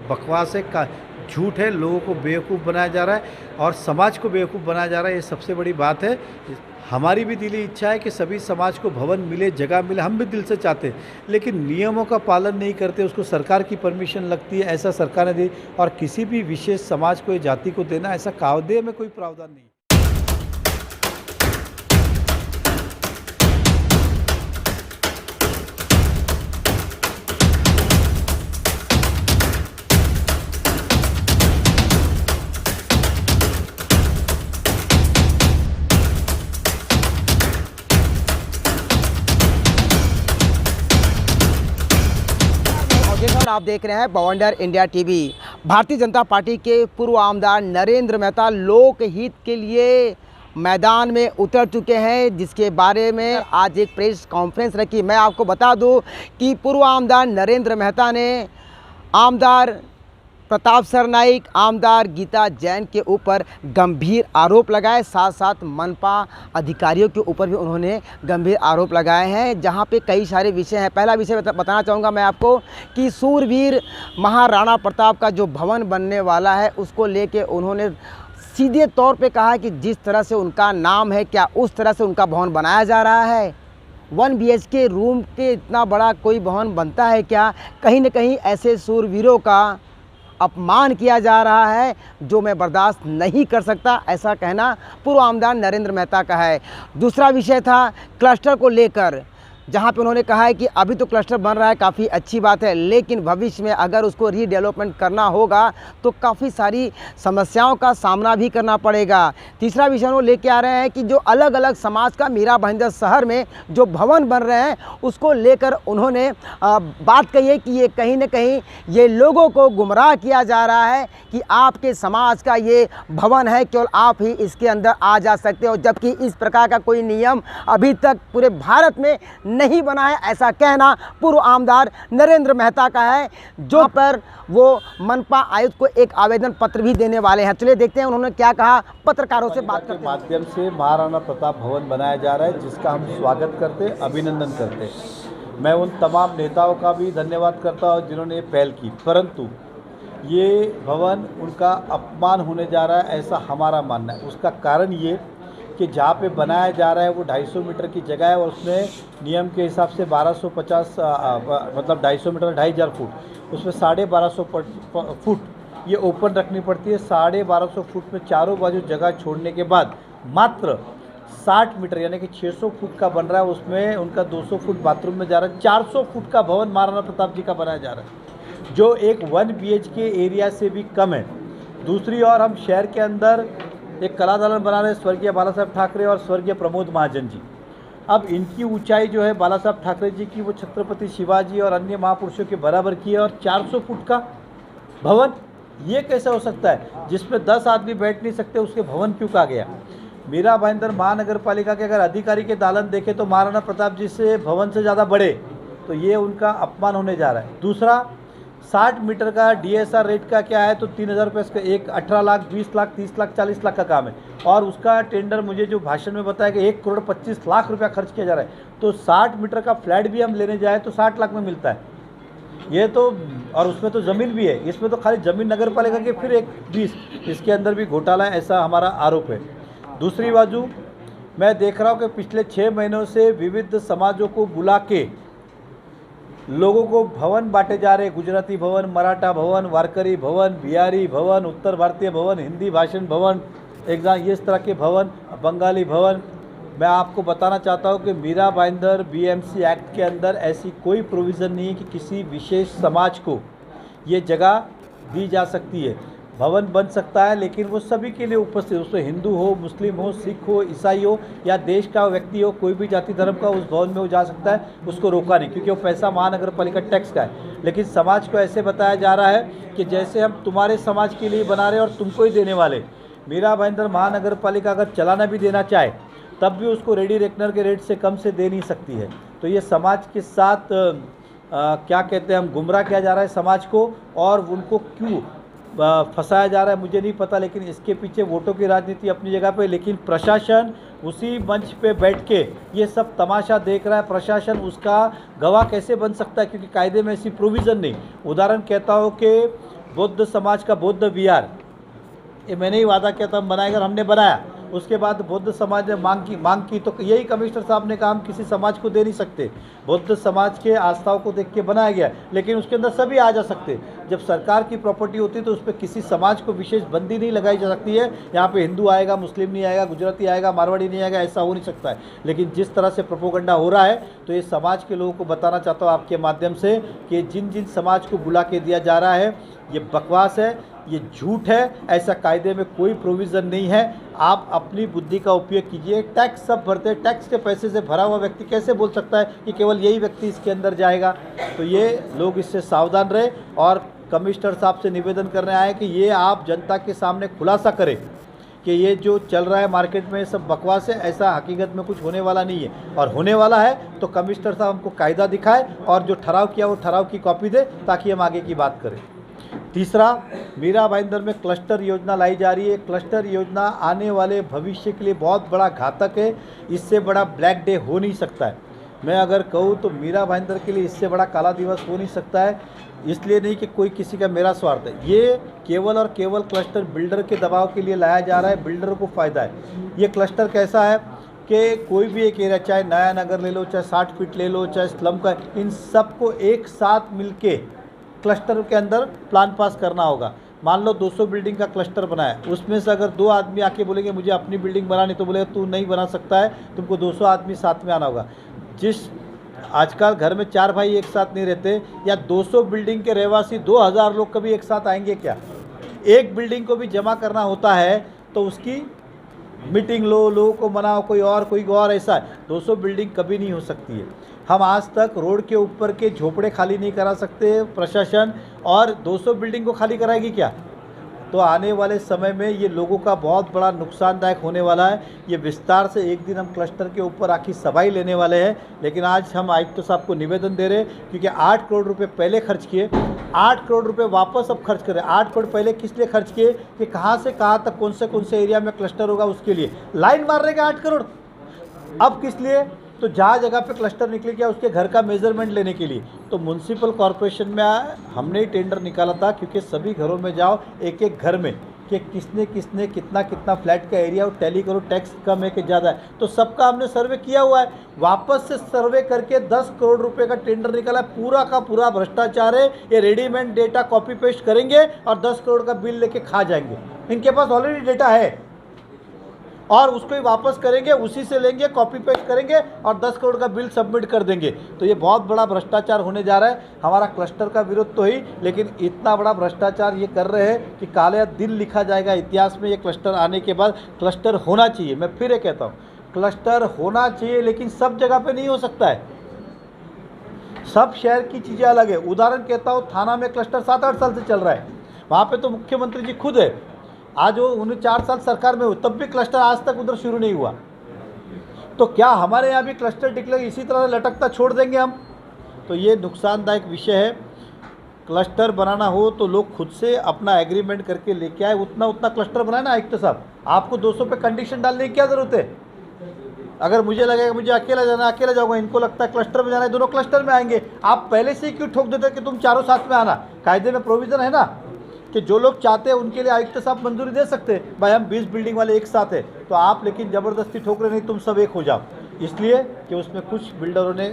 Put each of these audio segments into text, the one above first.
बकवास है, का झूठ है, लोगों को बेवकूफ़ बनाया जा रहा है और समाज को बेवकूफ़ बनाया जा रहा है। ये सबसे बड़ी बात है। हमारी भी दिली इच्छा है कि सभी समाज को भवन मिले, जगह मिले, हम भी दिल से चाहते हैं, लेकिन नियमों का पालन नहीं करते, उसको सरकार की परमिशन लगती है, ऐसा सरकार ने दी। और किसी भी विशेष समाज को या जाति को देना, ऐसा कायदे में कोई प्रावधान नहीं। आप देख रहे हैं बवंडर India TV. Bharatiya Janata party के पूर्व आमदार नरेंद्र मेहता लोकहित के लिए मैदान में उतर चुके हैं, जिसके बारे में आज एक प्रेस कॉन्फ्रेंस रखी। मैं आपको बता दूं कि पूर्व आमदार नरेंद्र मेहता ने आमदार प्रताप सरनाइक, आमदार गीता जैन के ऊपर गंभीर आरोप लगाए, साथ साथ मनपा अधिकारियों के ऊपर भी उन्होंने गंभीर आरोप लगाए हैं, जहां पे कई सारे विषय हैं। पहला विषय बताना चाहूँगा मैं आपको कि सूरवीर महाराणा प्रताप का जो भवन बनने वाला है, उसको लेके उन्होंने सीधे तौर पे कहा कि जिस तरह से उनका नाम है, क्या उस तरह से उनका भवन बनाया जा रहा है? 1 BHK रूम के इतना बड़ा कोई भवन बनता है क्या? कहीं न कहीं ऐसे सूरवीरों का अपमान किया जा रहा है, जो मैं बर्दाश्त नहीं कर सकता, ऐसा कहना पूर्व आमदार नरेंद्र मेहता का है। दूसरा विषय था क्लस्टर को लेकर, जहां पे उन्होंने कहा है कि अभी तो क्लस्टर बन रहा है, काफ़ी अच्छी बात है, लेकिन भविष्य में अगर उसको रीडेवलपमेंट करना होगा तो काफ़ी सारी समस्याओं का सामना भी करना पड़ेगा। तीसरा विषय वो लेके आ रहे हैं कि जो अलग अलग समाज का मीरा भाईंदर शहर में जो भवन बन रहे हैं, उसको लेकर उन्होंने बात कही है कि ये कहीं ना कहीं ये लोगों को गुमराह किया जा रहा है कि आपके समाज का ये भवन है, केवल आप ही इसके अंदर आ जा सकते हो, जबकि इस प्रकार का कोई नियम अभी तक पूरे भारत में नहीं बना है, ऐसा कहना पूर्व आमदार नरेंद्र मेहता का है, जो पर वो मनपा आयुक्त को एक आवेदन पत्र भी देने वाले हैं। चलिए देखते हैं उन्होंने क्या कहा, पत्रकारों से बात करते हैं। माध्यम से महाराणा प्रताप भवन बनाया जा रहा है, जिसका हम स्वागत करते, अभिनंदन करते। मैं उन तमाम नेताओं का भी धन्यवाद करता हूँ जिन्होंने ये पहल की, परंतु ये भवन उनका अपमान होने जा रहा है, ऐसा हमारा मानना है। उसका कारण ये कि जहाँ पे बनाया जा रहा है वो 250 मीटर की जगह है और उसमें नियम के हिसाब से 1250 मतलब 250 मीटर 2500 फुट, उसमें 1250 फुट ये ओपन रखनी पड़ती है। 1250 फुट में चारों बाजू जगह छोड़ने के बाद मात्र 60 मीटर यानी कि 600 फुट का बन रहा है, उसमें उनका 200 फुट बाथरूम में जा रहा है। 400 फुट का भवन महाराणा प्रताप जी का बनाया जा रहा है, जो एक 1 BHK एरिया से भी कम है। दूसरी ओर हम शहर के अंदर एक कला दालन बना रहे हैं स्वर्गीय बाला साहब ठाकरे और स्वर्गीय प्रमोद महाजन जी। अब इनकी ऊंचाई जो है बाला साहब ठाकरे जी की, वो छत्रपति शिवाजी और अन्य महापुरुषों के बराबर की है, और 400 फुट का भवन ये कैसे हो सकता है जिसमें 10 आदमी बैठ नहीं सकते, उसके भवन क्यों कहा गया? मीरा भाईंदर महानगर पालिका के अगर अधिकारी के दालन देखें तो महाराणा प्रताप जी से भवन से ज़्यादा बड़े, तो ये उनका अपमान होने जा रहा है। दूसरा, 60 मीटर का DSR रेट का क्या है तो 3000 रुपये इसका, एक 18 लाख, 20 लाख, 30 लाख, 40 लाख का काम है, और उसका टेंडर मुझे जो भाषण में बताया कि 1 करोड़ 25 लाख रुपया खर्च किया जा रहा है। तो 60 मीटर का फ्लैट भी हम लेने जाए तो 60 लाख में मिलता है ये तो, और उसमें तो ज़मीन भी है, इसमें तो खाली ज़मीन नगर पालिका के फिर एक 20, इसके अंदर भी घोटाला है, ऐसा हमारा आरोप है। दूसरी बाजू मैं देख रहा हूँ कि पिछले 6 महीनों से विविध समाजों को बुला के लोगों को भवन बांटे जा रहे, गुजराती भवन, मराठा भवन, वारकरी भवन, बिहारी भवन, उत्तर भारतीय भवन, हिंदी भाषण भवन, ये इस तरह के भवन, बंगाली भवन। मैं आपको बताना चाहता हूं कि मीरा भाईंदर BMC एक्ट के अंदर ऐसी कोई प्रोविज़न नहीं है कि किसी विशेष समाज को ये जगह दी जा सकती है। भवन बन सकता है, लेकिन वो सभी के लिए उपस्थित, उसमें हिंदू हो, मुस्लिम हो, सिख हो, ईसाई हो या देश का व्यक्ति हो, कोई भी जाति धर्म का उस भवन में वो जा सकता है, उसको रोका नहीं, क्योंकि वो पैसा महानगर पालिका टैक्स का है। लेकिन समाज को ऐसे बताया जा रहा है कि जैसे हम तुम्हारे समाज के लिए बना रहे हैं और तुमको ही देने वाले। मीरा भाईंदर महानगर पालिका अगर चलाना भी देना चाहे तब भी उसको रेडी रेकनर के रेट से कम से दे नहीं सकती है। तो ये समाज के साथ क्या कहते हैं, हम गुमराह किया जा रहा है समाज को, और उनको क्यों फंसाया जा रहा है मुझे नहीं पता, लेकिन इसके पीछे वोटों की राजनीति अपनी जगह पे, लेकिन प्रशासन उसी मंच पे बैठ के ये सब तमाशा देख रहा है। प्रशासन उसका गवाह कैसे बन सकता है, क्योंकि कायदे में ऐसी प्रोविज़न नहीं। उदाहरण कहता हूँ कि बौद्ध समाज का बौद्ध विहार, ये मैंने ही वादा किया था हम बनाएगा, हमने बनाया। उसके बाद बौद्ध समाज ने मांग की तो यही कमिश्नर साहब ने कहा हम किसी समाज को दे नहीं सकते, बौद्ध समाज के आस्थाओं को देख के बनाया गया, लेकिन उसके अंदर सभी आ जा सकते। जब सरकार की प्रॉपर्टी होती है तो उस पर किसी समाज को विशेष बंदी नहीं लगाई जा सकती है। यहाँ पे हिंदू आएगा, मुस्लिम नहीं आएगा, गुजराती आएगा, मारवाड़ी नहीं आएगा, ऐसा हो नहीं सकता है। लेकिन जिस तरह से प्रोपोगंडा हो रहा है तो ये समाज के लोगों को बताना चाहता हूँ आपके माध्यम से कि जिन जिन समाज को बुला के दिया जा रहा है ये बकवास है, ये झूठ है, ऐसा कायदे में कोई प्रोविज़न नहीं है। आप अपनी बुद्धि का उपयोग कीजिए। टैक्स सब भरते हैं, टैक्स के पैसे से भरा हुआ व्यक्ति कैसे बोल सकता है कि केवल यही व्यक्ति इसके अंदर जाएगा? तो ये लोग इससे सावधान रहे और कमिश्नर साहब से निवेदन करने आए कि ये आप जनता के सामने खुलासा करें कि ये जो चल रहा है मार्केट में सब बकवास है, ऐसा हकीकत में कुछ होने वाला नहीं है। और होने वाला है तो कमिश्नर साहब हमको कायदा दिखाए और जो ठहराव किया वो ठहराव की कॉपी दे ताकि हम आगे की बात करें। तीसरा, मीरा भाईंदर में क्लस्टर योजना लाई जा रही है। क्लस्टर योजना आने वाले भविष्य के लिए बहुत बड़ा घातक है, इससे बड़ा ब्लैक डे हो नहीं सकता है। मैं अगर कहूँ तो मीरा भाईंदर के लिए इससे बड़ा काला दिवस हो नहीं सकता है। इसलिए नहीं कि कोई किसी का मेरा स्वार्थ है, ये केवल और केवल क्लस्टर बिल्डर के दबाव के लिए लाया जा रहा है, बिल्डर को फ़ायदा है। ये क्लस्टर कैसा है कि कोई भी एक एरिया, चाहे नया नगर ले लो, चाहे 60 फीट ले लो, चाहे स्लम का, इन सबको एक साथ मिलके क्लस्टर के अंदर प्लान पास करना होगा। मान लो 200 बिल्डिंग का क्लस्टर बनाया, उसमें से अगर 2 आदमी आके बोलेंगे मुझे अपनी बिल्डिंग बनानी, तो बोलेगा तू नहीं बना सकता है, तुमको 200 आदमी साथ में आना होगा। जिस आजकल घर में 4 भाई एक साथ नहीं रहते, या 200 बिल्डिंग के रहवासी 2000 लोग कभी एक साथ आएंगे क्या? एक बिल्डिंग को भी जमा करना होता है तो उसकी मीटिंग लो, लोगों को मनाओ, कोई और ऐसा है। 200 बिल्डिंग कभी नहीं हो सकती है। हम आज तक रोड के ऊपर के झोपड़े खाली नहीं करा सकते प्रशासन, और 200 बिल्डिंग को खाली कराएगी क्या? तो आने वाले समय में ये लोगों का बहुत बड़ा नुकसानदायक होने वाला है। ये विस्तार से एक दिन हम क्लस्टर के ऊपर आखिर सभाई लेने वाले हैं, लेकिन आज हम आयुक्त साहब को निवेदन दे रहे हैं क्योंकि 8 करोड़ रुपए पहले खर्च किए, 8 करोड़ रुपए वापस अब खर्च करें। 8 करोड़ पहले किस लिए खर्च किए कि कहाँ से कहाँ तक कौन से एरिया में क्लस्टर होगा उसके लिए लाइन मारने के 8 करोड़। अब किस लिए? तो जहाँ जगह पे क्लस्टर निकले क्या उसके घर का मेजरमेंट लेने के लिए। तो म्यूनसिपल कॉरपोरेशन में हमने ही टेंडर निकाला था, क्योंकि सभी घरों में जाओ एक एक घर में कि किसने किसने कितना कितना फ्लैट का एरिया और टैली करो, टैक्स कम है कि ज़्यादा है, तो सबका हमने सर्वे किया हुआ है। वापस से सर्वे करके 10 करोड़ रुपए का टेंडर निकाला है। पूरा का पूरा भ्रष्टाचार है। ये रेडीमेड डेटा कॉपी पेस्ट करेंगे और 10 करोड़ का बिल लेके खा जाएंगे। इनके पास ऑलरेडी डेटा है और उसको ही वापस करेंगे, उसी से लेंगे, कॉपी पेस्ट करेंगे और 10 करोड़ का बिल सबमिट कर देंगे। तो ये बहुत बड़ा भ्रष्टाचार होने जा रहा है। हमारा क्लस्टर का विरोध तो ही, लेकिन इतना बड़ा भ्रष्टाचार ये कर रहे हैं कि काले दिन लिखा जाएगा इतिहास में। ये क्लस्टर आने के बाद क्लस्टर होना चाहिए। मैं फिर ये कहता हूँ क्लस्टर होना चाहिए, लेकिन सब जगह पे नहीं हो सकता है। सब शहर की चीज़ें अलग है। उदाहरण कहता हूँ, थाना में क्लस्टर 7-8 साल से चल रहा है, वहाँ पर तो मुख्यमंत्री जी खुद है। आज वो उन्हें 4 साल सरकार में हो, तब भी क्लस्टर आज तक उधर शुरू नहीं हुआ। तो क्या हमारे यहाँ भी क्लस्टर डिक्लेयर इसी तरह लटकता छोड़ देंगे हम? तो ये नुकसानदायक विषय है। क्लस्टर बनाना हो तो लोग खुद से अपना एग्रीमेंट करके लेके आए, उतना क्लस्टर बनाए ना आयुक्त साहब। आपको 200 पे कंडीशन डालने की क्या ज़रूरत है? अगर मुझे लगेगा मुझे अकेला जाना, अकेला जाऊँगा, इनको लगता है क्लस्टर में जाना है, दोनों क्लस्टर में आएंगे। आप पहले से ही क्यों ठोक देते कि तुम चारों साथ में आना? कायदे में प्रोविज़न है ना कि जो लोग चाहते हैं उनके लिए आयुक्त साहब मंजूरी दे सकते हैं। भाई हम 20 बिल्डिंग वाले एक साथ हैं, तो आप लेकिन ज़बरदस्ती ठोक रहे नहीं, तुम सब एक हो जाओ। इसलिए कि उसमें कुछ बिल्डरों ने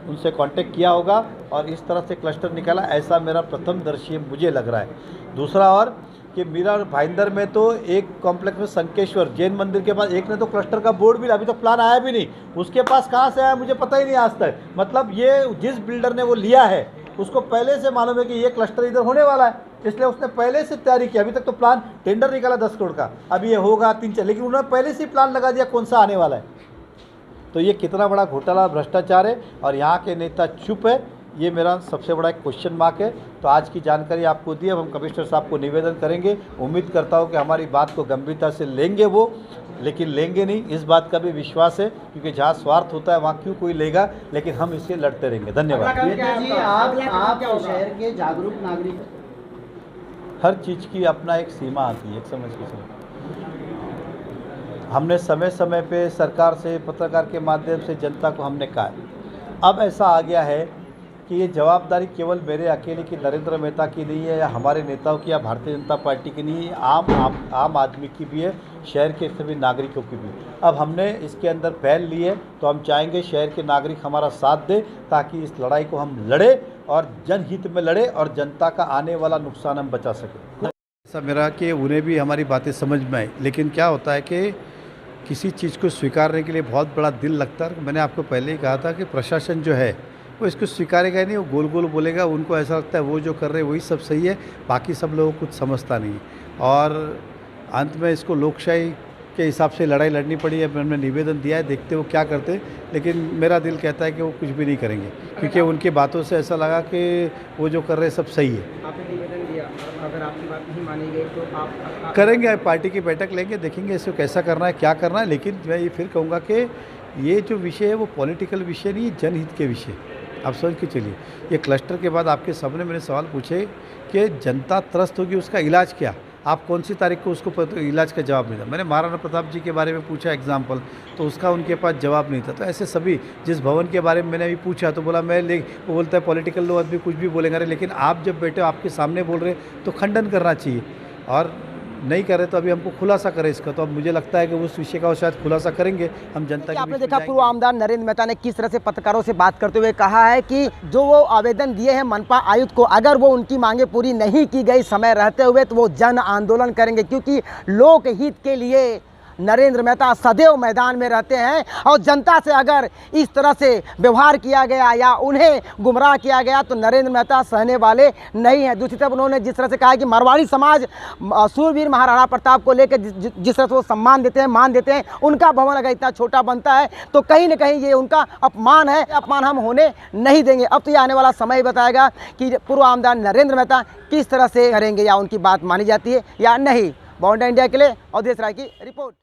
उनसे कांटेक्ट किया होगा और इस तरह से क्लस्टर निकाला, ऐसा मेरा प्रथमदर्शी मुझे लग रहा है। दूसरा और कि मीरा भाईंदर में तो एक कॉम्प्लेक्स में संकेश्वर जैन मंदिर के पास एक ने तो क्लस्टर का बोर्ड भी, अभी तक प्लान आया भी नहीं, उसके पास कहाँ से आया मुझे पता ही नहीं आज तक। मतलब ये जिस बिल्डर ने वो लिया है उसको पहले से मालूम है कि ये क्लस्टर इधर होने वाला है, इसलिए उसने पहले से तैयारी की। अभी तक तो प्लान टेंडर निकाला 10 करोड़ का, अभी ये होगा 3-4, लेकिन उन्होंने पहले से ही प्लान लगा दिया कौन सा आने वाला है। तो ये कितना बड़ा घोटाला भ्रष्टाचार है और यहाँ के नेता चुप है, ये मेरा सबसे बड़ा एक क्वेश्चन मार्क है। तो आज की जानकारी आपको दी। अब हम कमिश्नर साहब को निवेदन करेंगे। उम्मीद करता हूँ कि हमारी बात को गंभीरता से लेंगे वो, लेकिन लेंगे नहीं इस बात का भी विश्वास है, क्योंकि जहाँ स्वार्थ होता है वहाँ क्यों कोई लेगा, लेकिन हम इससे लड़ते रहेंगे। धन्यवाद। जी, आप शहर के जागरूक नागरिक, हर चीज़ की अपना एक सीमा आती है, एक समझ के चलो। हमने समय समय पे सरकार से, पत्रकार के माध्यम से जनता को हमने कहा है। अब ऐसा आ गया है कि ये जवाबदारी केवल मेरे अकेले की, नरेंद्र मेहता की नहीं है, या हमारे नेताओं की, या भारतीय जनता पार्टी की नहीं है, आम आदमी की भी है, शहर के सभी नागरिकों की भी। अब हमने इसके अंदर पहल ली है, तो हम चाहेंगे शहर के नागरिक हमारा साथ दें, ताकि इस लड़ाई को हम लड़े और जनहित में लड़े और जनता का आने वाला नुकसान हम बचा सकें। ऐसा मेरा कि उन्हें भी हमारी बातें समझ में आई, लेकिन क्या होता है कि किसी चीज़ को स्वीकारने के लिए बहुत बड़ा दिल लगता है। मैंने आपको पहले ही कहा था कि प्रशासन जो है वो इसको स्वीकारेगा ही नहीं, वो गोल गोल बोलेगा, उनको ऐसा लगता है वो जो कर रहे हैं वही सब सही है, बाकी सब लोगों को कुछ समझता नहीं। और अंत में इसको लोकशाही के हिसाब से लड़ाई लड़नी पड़ी है। मैंने निवेदन दिया है, देखते वो क्या करते, लेकिन मेरा दिल कहता है कि वो कुछ भी नहीं करेंगे, क्योंकि उनकी बातों से ऐसा लगा कि वो जो कर रहे हैं सब सही है। आपने निवेदन दिया, अगर आपकी बात नहीं मानी गई तो आप करेंगे, पार्टी की बैठक लेंगे, देखेंगे इसको कैसा करना है, क्या करना है। लेकिन मैं ये फिर कहूँगा कि ये जो विषय है वो पॉलिटिकल विषय नहीं है, जनहित के विषय। आप समझ के चलिए, ये क्लस्टर के बाद आपके सामने मैंने सवाल पूछे कि जनता त्रस्त होगी, उसका इलाज क्या, आप कौन सी तारीख को उसको इलाज का जवाब नहीं था। मैंने महाराणा प्रताप जी के बारे में पूछा एग्जाम्पल, तो उसका उनके पास जवाब नहीं था। तो ऐसे सभी, जिस भवन के बारे में मैंने अभी पूछा तो बोला वो बोलता है पॉलिटिकल लोग आदमी कुछ भी बोलेंगे। अरे लेकिन आप जब बैठे हो, आपके सामने बोल रहे तो खंडन करना चाहिए, और नहीं कर रहे तो अभी हमको खुलासा करें इसका। तो अब मुझे लगता है कि उस विषय का शायद खुलासा करेंगे हम जनता के। आपने देखा पूर्व आमदार नरेंद्र मेहता ने किस तरह से पत्रकारों से बात करते हुए कहा है कि जो वो आवेदन दिए हैं मनपा आयुक्त को, अगर वो उनकी मांगे पूरी नहीं की गई समय रहते हुए तो वो जन आंदोलन करेंगे, क्योंकि लोकहित के लिए नरेंद्र मेहता सदैव मैदान में रहते हैं। और जनता से अगर इस तरह से व्यवहार किया गया या उन्हें गुमराह किया गया तो नरेंद्र मेहता सहने वाले नहीं हैं। दूसरी तरफ उन्होंने जिस तरह से कहा कि मारवाड़ी समाज सूरवीर महाराणा प्रताप को लेकर जिस तरह से वो सम्मान देते हैं, मान देते हैं, उनका भवन अगर इतना छोटा बनता है तो कहीं ना कहीं ये उनका अपमान है, अपमान हम होने नहीं देंगे। अब तो ये आने वाला समय बताएगा कि पूर्व आमदार नरेंद्र मेहता किस तरह से करेंगे, या उनकी बात मानी जाती है या नहीं। बॉन्डर इंडिया के लिए अवधेश राय की रिपोर्ट।